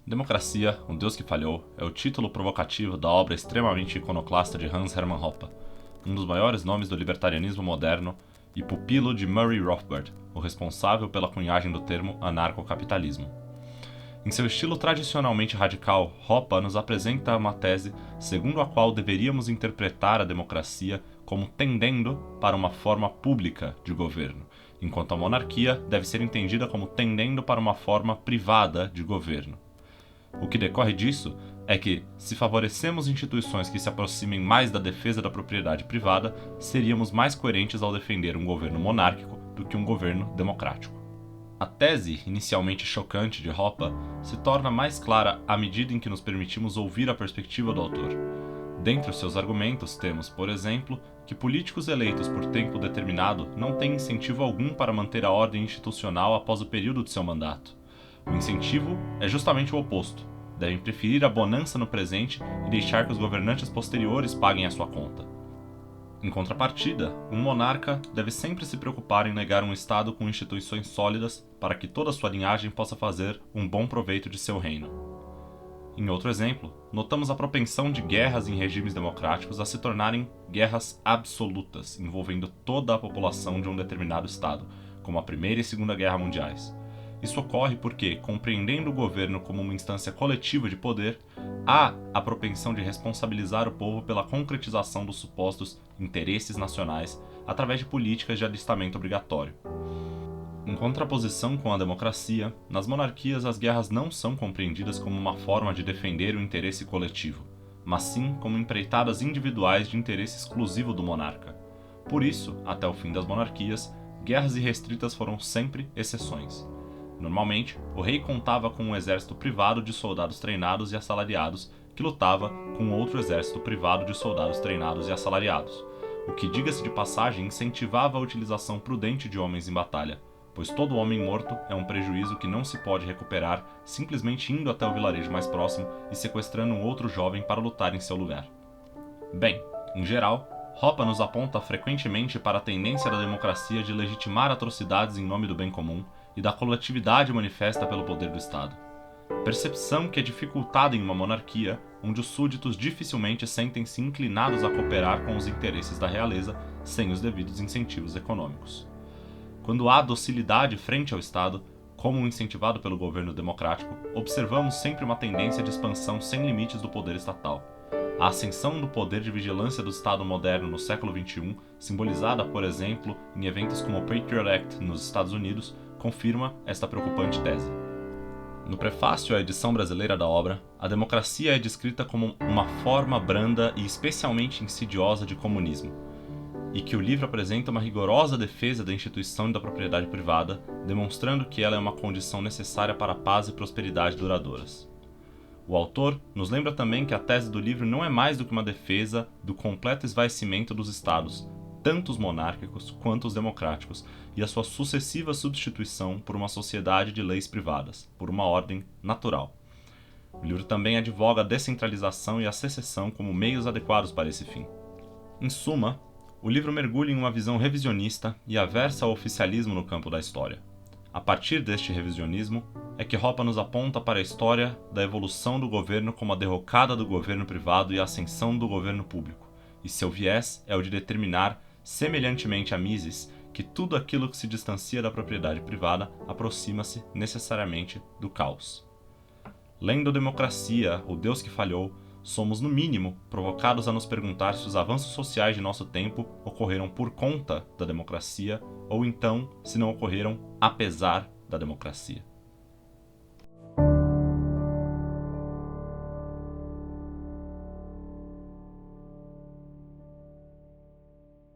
Democracia, um Deus que falhou, é o título provocativo da obra extremamente iconoclasta de Hans Hermann Hoppe, um dos maiores nomes do libertarianismo moderno e pupilo de Murray Rothbard, o responsável pela cunhagem do termo anarcocapitalismo. Em seu estilo tradicionalmente radical, Hoppe nos apresenta uma tese segundo a qual deveríamos interpretar a democracia como tendendo para uma forma pública de governo, enquanto a monarquia deve ser entendida como tendendo para uma forma privada de governo. O que decorre disso é que, se favorecemos instituições que se aproximem mais da defesa da propriedade privada, seríamos mais coerentes ao defender um governo monárquico do que um governo democrático. A tese, inicialmente chocante de Hoppe, se torna mais clara à medida em que nos permitimos ouvir a perspectiva do autor. Dentre os seus argumentos temos, por exemplo, que políticos eleitos por tempo determinado não têm incentivo algum para manter a ordem institucional após o período de seu mandato. O incentivo é justamente o oposto. Devem preferir a bonança no presente e deixar que os governantes posteriores paguem a sua conta. Em contrapartida, um monarca deve sempre se preocupar em legar um Estado com instituições sólidas para que toda sua linhagem possa fazer um bom proveito de seu reino. Em outro exemplo, notamos a propensão de guerras em regimes democráticos a se tornarem guerras absolutas, envolvendo toda a população de um determinado Estado, como a Primeira e Segunda Guerra Mundiais. Isso ocorre porque, compreendendo o governo como uma instância coletiva de poder, há a propensão de responsabilizar o povo pela concretização dos supostos interesses nacionais através de políticas de alistamento obrigatório. Em contraposição com a democracia, nas monarquias as guerras não são compreendidas como uma forma de defender o interesse coletivo, mas sim como empreitadas individuais de interesse exclusivo do monarca. Por isso, até o fim das monarquias, guerras irrestritas foram sempre exceções. Normalmente, o rei contava com um exército privado de soldados treinados e assalariados que lutava com outro exército privado de soldados treinados e assalariados, o que, diga-se de passagem, incentivava a utilização prudente de homens em batalha, pois todo homem morto é um prejuízo que não se pode recuperar simplesmente indo até o vilarejo mais próximo e sequestrando um outro jovem para lutar em seu lugar. Bem, em geral, Hoppe nos aponta frequentemente para a tendência da democracia de legitimar atrocidades em nome do bem comum e da coletividade manifesta pelo poder do Estado. Percepção que é dificultada em uma monarquia, onde os súditos dificilmente sentem-se inclinados a cooperar com os interesses da realeza sem os devidos incentivos econômicos. Quando há docilidade frente ao Estado, como incentivado pelo governo democrático, observamos sempre uma tendência de expansão sem limites do poder estatal. A ascensão do poder de vigilância do Estado moderno no século XXI, simbolizada, por exemplo, em eventos como o Patriot Act nos Estados Unidos, confirma esta preocupante tese. No prefácio à edição brasileira da obra, a democracia é descrita como uma forma branda e especialmente insidiosa de comunismo, e que o livro apresenta uma rigorosa defesa da instituição e da propriedade privada, demonstrando que ela é uma condição necessária para a paz e prosperidade duradouras. O autor nos lembra também que a tese do livro não é mais do que uma defesa do completo esvaecimento dos estados, tanto os monárquicos quanto os democráticos, e a sua sucessiva substituição por uma sociedade de leis privadas, por uma ordem natural. O livro também advoga a descentralização e a secessão como meios adequados para esse fim. Em suma, o livro mergulha em uma visão revisionista e aversa ao oficialismo no campo da história. A partir deste revisionismo, é que Hoppe nos aponta para a história da evolução do governo como a derrocada do governo privado e a ascensão do governo público, e seu viés é o de determinar, semelhantemente a Mises, que tudo aquilo que se distancia da propriedade privada aproxima-se necessariamente do caos. Lendo Democracia, o Deus que falhou, somos, no mínimo, provocados a nos perguntar se os avanços sociais de nosso tempo ocorreram por conta da democracia ou então se não ocorreram apesar da democracia.